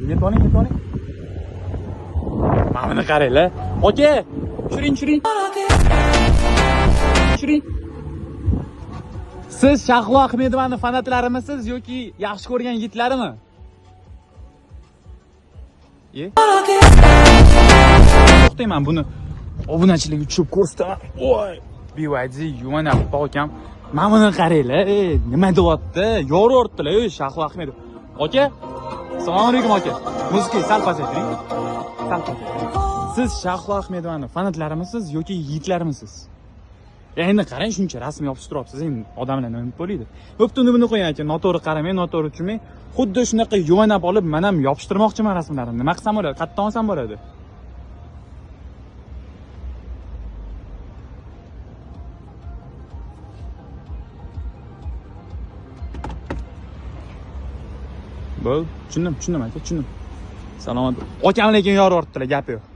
Yetib oling. Mana buni qaranglar. Aka, tushiring. Siz Shahlo Ahmedovaning fanatlarimisiz yoki yaxshi ko'rgan yigitlarimi? To'xtayman buni obunachiligi tushib ko'rsataman. Voy, BYD Yumana pokam. Mana buni qaranglar. Nima deyapti? Yo'rordilar Shahlo Ahmedov. Aka, assalomu alaykum aka. Muzika sal pasaytiring. Siz Shahlo Ahmedovaning fanatlarimisiz yoki yigitlarimisiz? Endi qarang, shuncha rasm yopishtiryapsiz, endi odamlar nima bo'ladi? Bo'pti, buni qo'ying aka, noto'g'ri qaramang, noto'g'ri tushmang. Xuddi shunaqa yuvanab olib, men ham yopishtirmoqchiman rasmlarimni. Nima qilsam bo'ladi? Qayerdan olsam bo'ladi? Bo'l, tushundim aka, tushundim. Salomat. Akam lekin yo'rordilar, gapi yo'q.